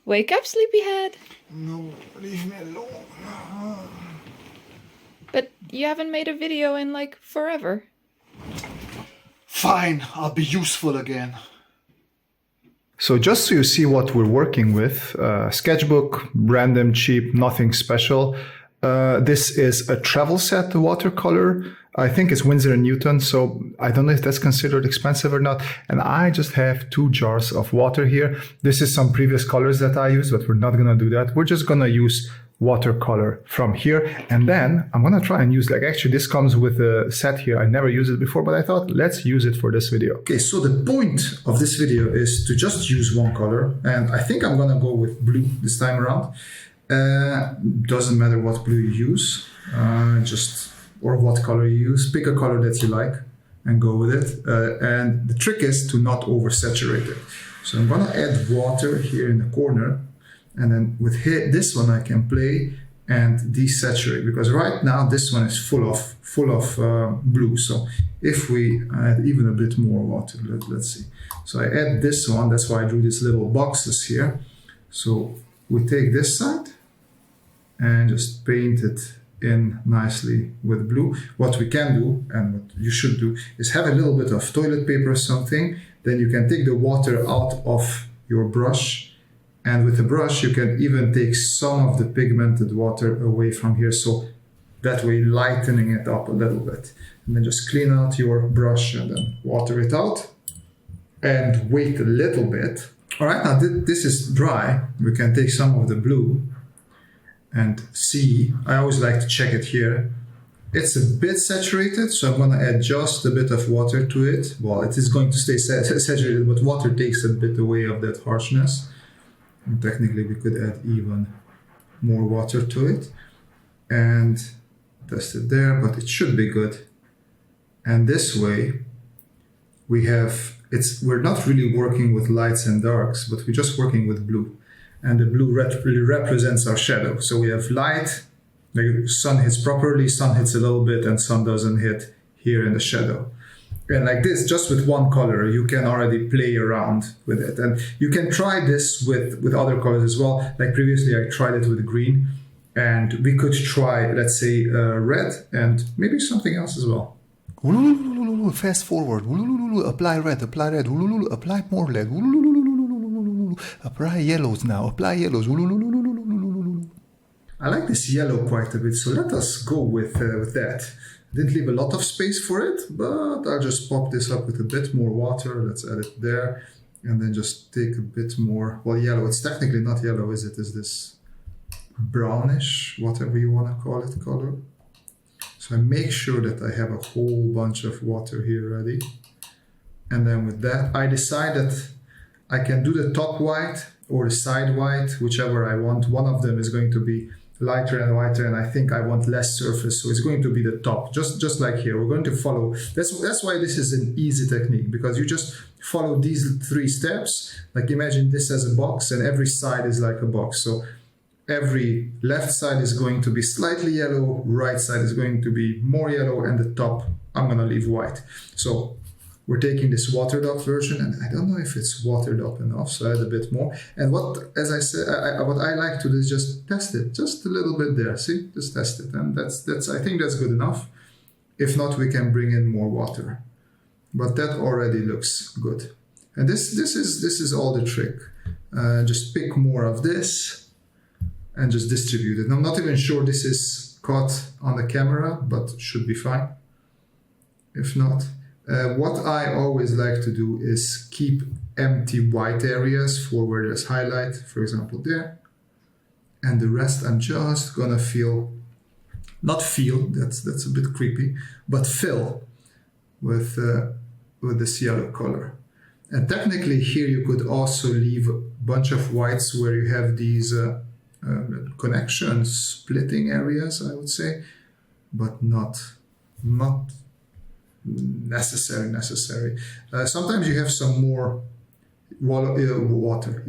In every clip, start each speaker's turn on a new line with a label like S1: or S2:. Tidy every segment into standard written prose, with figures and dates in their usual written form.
S1: Wake up, sleepyhead.
S2: No, leave me alone.
S1: But you haven't made a video in like forever.
S2: Fine, I'll be useful again.
S3: So just so you see what we're working with, sketchbook, random, cheap, nothing special. This is a travel set watercolor. I think it's Winsor & Newton, so I don't know if that's considered expensive or not. And I just have 2 jars of water here. This is some previous colors that I used, but we're not gonna do that. We're just gonna use watercolor from here. And then I'm gonna try and use, like, actually this comes with a set here. I never used it before, but I thought let's use it for this video.
S2: Okay, so the point of this video is to just use one color. And I think I'm gonna go with blue this time around. Doesn't matter what blue you use, or what color you use. Pick a color that you like and go with it. And the trick is to not oversaturate it. So I'm gonna add water here in the corner, and then with this one I can play and desaturate, because right now this one is full of blue. So if we add even a bit more water, let's see. So I add this one. That's why I drew these little boxes here. So we take this side and just paint it in nicely with blue. What we can do, and what you should do, is have a little bit of toilet paper or something. Then you can take the water out of your brush, and with the brush you can even take some of the pigmented water away from here, so that way lightening it up a little bit. And then just clean out your brush and then water it out and wait a little bit. All right, now this is dry. We can take some of the blue and see. I always like to check it here. It's a bit saturated, so I'm gonna add just a bit of water to it. Well, it is going to stay saturated, but water takes a bit away of that harshness. And technically we could add even more water to it and test it there, but it should be good. And this way we're not really working with lights and darks, but we're just working with blue. And the blue really represents our shadow. So we have light, like sun hits properly, sun hits a little bit, and sun doesn't hit here in the shadow. And like this, just with one color, you can already play around with it. And you can try this with other colors as well. Like previously, I tried it with green, and we could try, let's say, red and maybe something else as well.
S4: Fast forward. Apply red. Apply more red. Apply yellows now. Apply yellows.
S2: I like this yellow quite a bit, so let us go with that. Didn't leave a lot of space for it, but I'll just pop this up with a bit more water. Let's add it there, and then just take a bit more, well, yellow. It's technically not yellow, is it? Is this brownish, whatever you want to call it, color? So I make sure that I have a whole bunch of water here ready. And then with that, I decide that I can do the top white or the side white, whichever I want. One of them is going to be lighter and whiter, and I think I want less surface, so it's going to be the top, just like here. We're going to follow, that's why this is an easy technique, because you just follow these 3 steps. Like imagine this as a box, and every side is like a box. So every left side is going to be slightly yellow, right side is going to be more yellow, and the top I'm gonna leave white. So we're taking this watered up version, and I don't know if it's watered up enough, so I add a bit more. And as I said, what I like to do is just test it, just a little bit there. See, just test it, and that's I think that's good enough. If not, we can bring in more water, but that already looks good. And this is all the trick. Just pick more of this and just distribute it. I'm not even sure this is caught on the camera, but should be fine. If not. What I always like to do is keep empty white areas for where there's highlight, for example there, and the rest I'm just gonna that's a bit creepy, but fill with this yellow color. And technically here you could also leave a bunch of whites where you have these connections, splitting areas, I would say, but not necessary. Sometimes you have some more yellow water,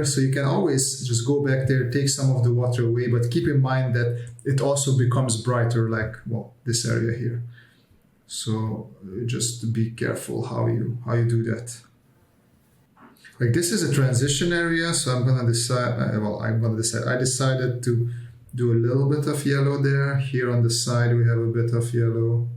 S2: so you can always just go back there, take some of the water away, but keep in mind that it also becomes brighter, like, well, this area here. So just be careful how you do that. Like this is a transition area, so I'm gonna decide, I decided to do a little bit of yellow there. Here on the side we have a bit of yellow.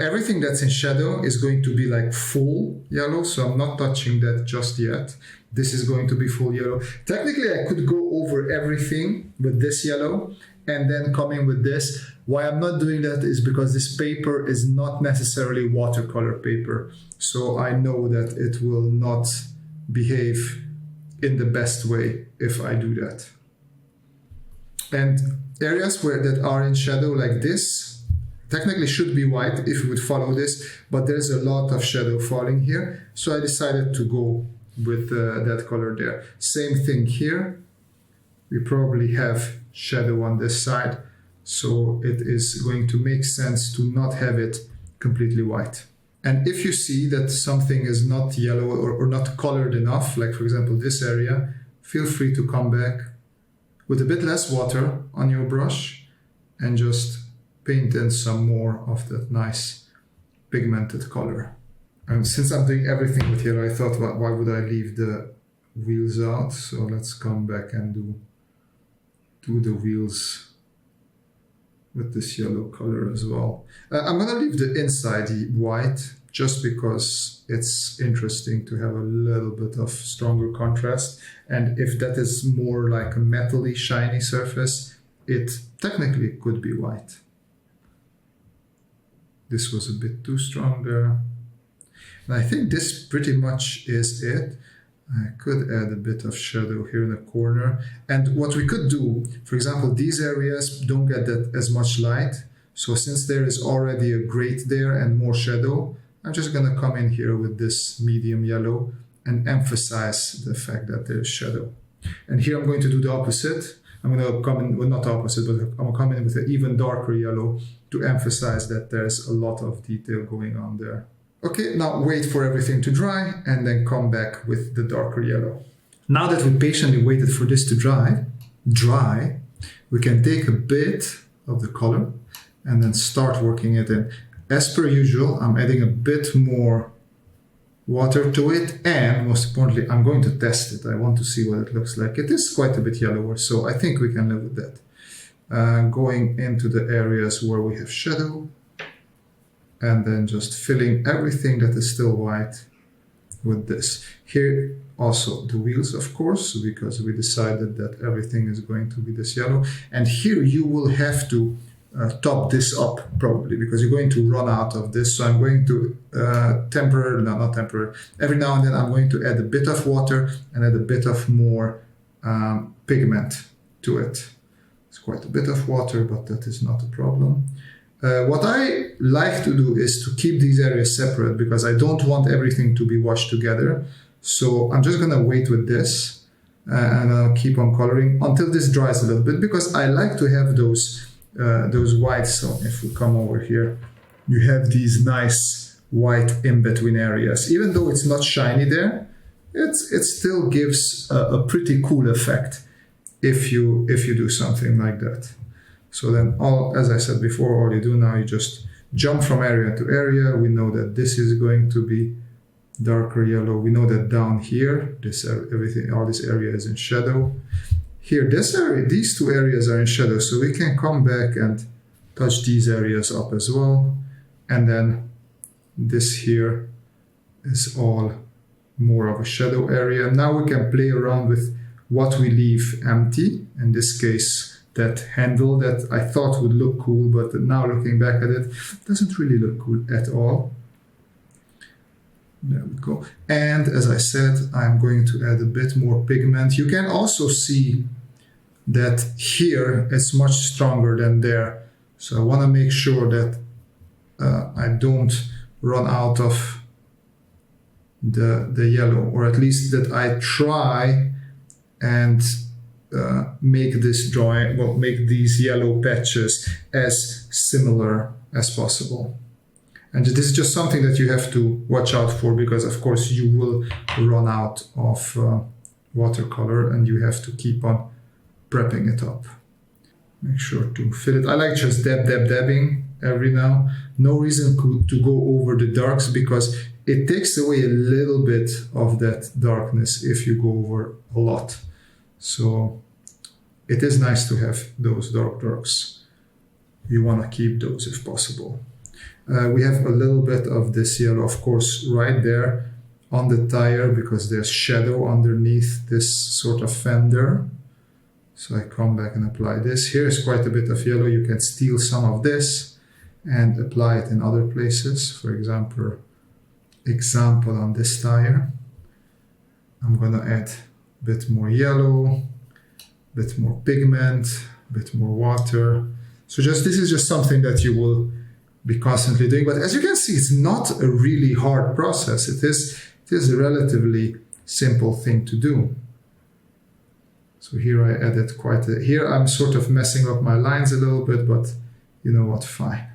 S2: Everything that's in shadow is going to be like full yellow, so I'm not touching that just yet. This is going to be full yellow. Technically I could go over everything with this yellow and then come in with this. Why I'm not doing that is because this paper is not necessarily watercolor paper. So I know that it will not behave in the best way if I do that. And areas that are in shadow like this, technically should be white if we would follow this, but there's a lot of shadow falling here. So I decided to go with that color there. Same thing here. We probably have shadow on this side, so it is going to make sense to not have it completely white. And if you see that something is not yellow or not colored enough, like for example this area, feel free to come back with a bit less water on your brush and just paint in some more of that nice pigmented color. And since I'm doing everything with yellow, I thought, well, why would I leave the wheels out? So let's come back and do the wheels with this yellow color as well. I'm gonna leave the inside white just because it's interesting to have a little bit of stronger contrast. And if that is more like a metally shiny surface, it technically could be white. This was a bit too strong there. And I think this pretty much is it. I could add a bit of shadow here in the corner. And what we could do, for example, these areas don't get that as much light. So since there is already a grate there and more shadow, I'm just gonna come in here with this medium yellow and emphasize the fact that there's shadow. And here I'm going to do the opposite. I'm gonna come in, well not opposite, but I'm gonna come in with an even darker yellow to emphasize that there's a lot of detail going on there. Okay, now wait for everything to dry and then come back with the darker yellow. Now that we patiently waited for this to dry, we can take a bit of the color and then start working it in. As per usual, I'm adding a bit more water to it, and most importantly, I'm going to test it. I want to see what it looks like. It is quite a bit yellower, so I think we can live with that. Going into the areas where we have shadow, and then just filling everything that is still white with this. Here also the wheels, of course, because we decided that everything is going to be this yellow. And here you will have to top this up probably, because you're going to run out of this. So I'm going to every now and then I'm going to add a bit of water and add a bit of more pigment to it. It's quite a bit of water, but that is not a problem. What I like to do is to keep these areas separate because I don't want everything to be washed together. So I'm just gonna wait with this and I'll keep on coloring until this dries a little bit, because I like to have those whites. So if we come over here, you have these nice white in between areas. Even though it's not shiny there, it still gives a pretty cool effect if you do something like that. So then, as I said before, all you do now, you just jump from area to area. We know that this is going to be darker yellow. We know that down here, all this area is in shadow. Here, these two areas are in shadow, so we can come back and touch these areas up as well. And then this here is all more of a shadow area. Now we can play around with what we leave empty. In this case, that handle that I thought would look cool, but now looking back at it, doesn't really look cool at all. There we go. And as I said, I'm going to add a bit more pigment. You can also see that here it's much stronger than there. So I want to make sure that I don't run out of the yellow, or at least that I try and make these yellow patches as similar as possible. And this is just something that you have to watch out for, because of course you will run out of watercolor and you have to keep on prepping it up. Make sure to fill it. I like just dabbing every now. No reason to go over the darks, because it takes away a little bit of that darkness if you go over a lot. So it is nice to have those darks. You want to keep those if possible. We have a little bit of this yellow, of course, right there on the tire because there's shadow underneath this sort of fender. So I come back and apply this. Here is quite a bit of yellow. You can steal some of this and apply it in other places. For example on this tire. I'm gonna add a bit more yellow, a bit more pigment, a bit more water. So this is just something that you will be constantly doing. But as you can see, it's not a really hard process. It is a relatively simple thing to do. So here I added here I'm sort of messing up my lines a little bit, but you know what, fine.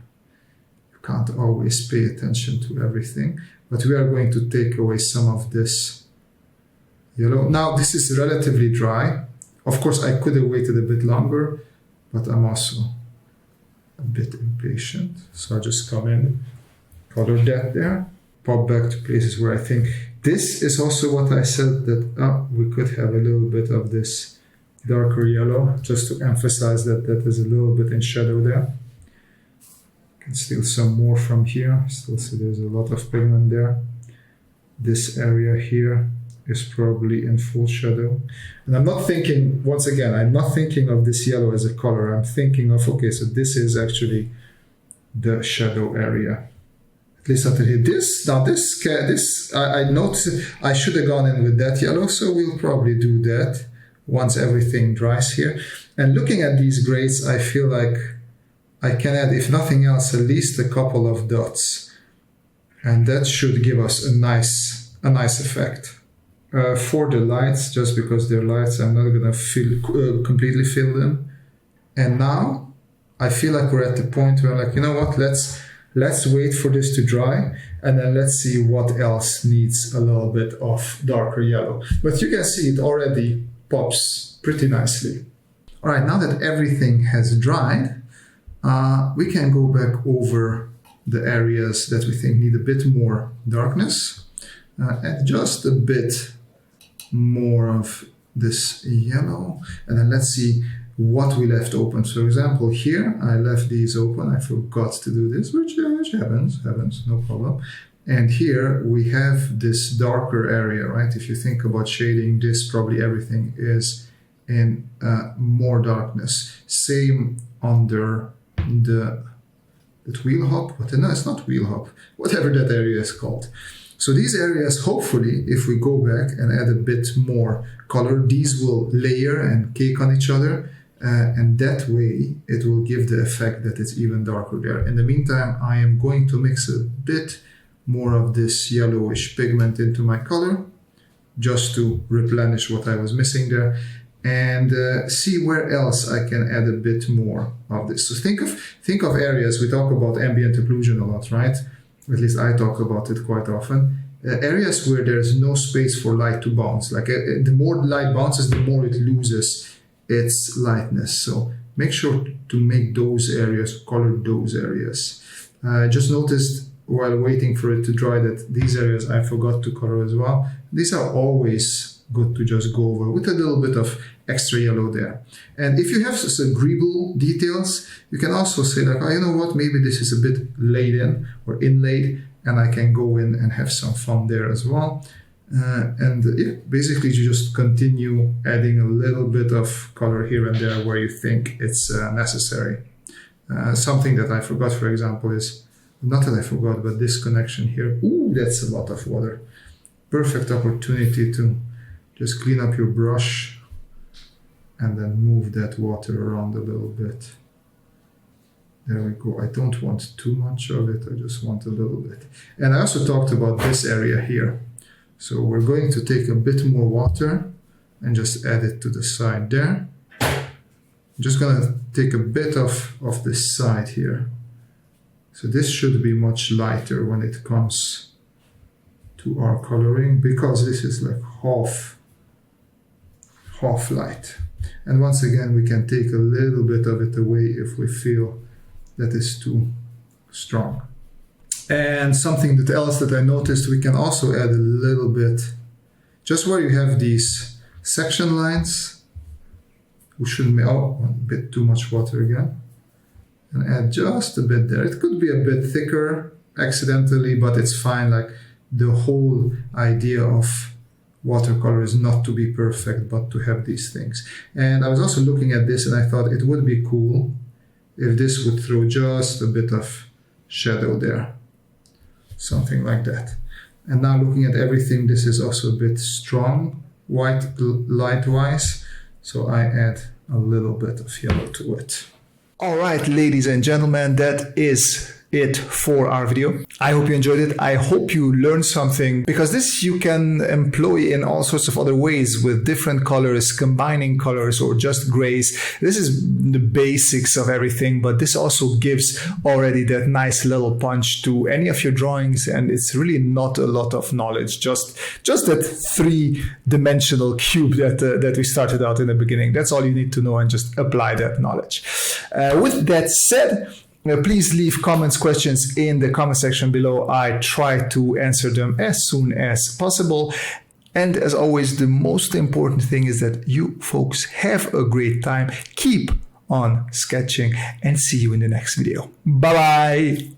S2: You can't always pay attention to everything. But we are going to take away some of this yellow. Now this is relatively dry. Of course, I could have waited a bit longer, but I'm also a bit impatient. So I'll just come in, color that there, pop back to places where I think this is also what I said that we could have a little bit of this darker yellow, just to emphasize that is a little bit in shadow there. Can steal some more from here. Still see there's a lot of pigment there. This area here is probably in full shadow. And I'm not thinking, once again, I'm not thinking of this yellow as a color. I'm thinking of, okay, so this is actually the shadow area. At least until here. I noticed I should have gone in with that yellow, so we'll probably do that once everything dries here. And looking at these grades, I feel like I can add, if nothing else, at least a couple of dots. And that should give us a nice effect. For the lights, just because they're lights, I'm not going to completely fill them. And now I feel like we're at the point where, like, you know what, let's wait for this to dry, and then let's see what else needs a little bit of darker yellow. But you can see it already pops pretty nicely. All right, now that everything has dried, we can go back over the areas that we think need a bit more darkness, and just a bit more of this yellow, and then let's see what we left open. So, for example, here I left these open. I forgot to do this, which happens, no problem. And here we have this darker area, right? If you think about shading, this probably everything is in more darkness. Same under the wheel hop, but no, it's not wheel hop, whatever that area is called. So these areas, hopefully, if we go back and add a bit more color, these will layer and cake on each other, and that way it will give the effect that it's even darker there. In the meantime, I am going to mix a bit more of this yellowish pigment into my color, just to replenish what I was missing there, and see where else I can add a bit more of this. So think of areas, we talk about ambient occlusion a lot, right? At least I talk about it quite often. Areas where there's no space for light to bounce. Like the more light bounces, the more it loses its lightness. So make sure to make those areas, color those areas. I just noticed while waiting for it to dry that these areas I forgot to color as well. These are always good to just go over with a little bit of extra yellow there. And if you have some greeble details, you can also say like, oh, you know what, maybe this is a bit laid in or inlaid, and I can go in and have some fun there as well. Basically you just continue adding a little bit of color here and there where you think it's necessary. Something that I forgot, for example, is, not that I forgot, but this connection here. Ooh, that's a lot of water. Perfect opportunity to just clean up your brush and then move that water around a little bit. There we go. I don't want too much of it. I just want a little bit. And I also talked about this area here. So we're going to take a bit more water and just add it to the side there. I'm just going to take a bit of this side here. So this should be much lighter when it comes to our coloring, because this is like half light. And once again, we can take a little bit of it away if we feel that is too strong. And something else that I noticed, we can also add a little bit, just where you have these section lines. We shouldn't, a bit too much water again. And add just a bit there. It could be a bit thicker accidentally, but it's fine. Like the whole idea of watercolor is not to be perfect, but to have these things. And I was also looking at this and I thought it would be cool if this would throw just a bit of shadow there. Something like that. And now looking at everything, this is also a bit strong, white light wise. So I add a little bit of yellow to it.
S3: All right, ladies and gentlemen, that is it for our video. I hope you enjoyed it. I hope you learned something, because this you can employ in all sorts of other ways with different colors, combining colors, or just grays. This is the basics of everything, but this also gives already that nice little punch to any of your drawings, and it's really not a lot of knowledge, just that three-dimensional cube that we started out in the beginning. That's all you need to know, and just apply that knowledge. With that said, please leave comments, questions in the comment section below. I try to answer them as soon as possible. And as always, the most important thing is that you folks have a great time. Keep on sketching, and see you in the next video. Bye-bye.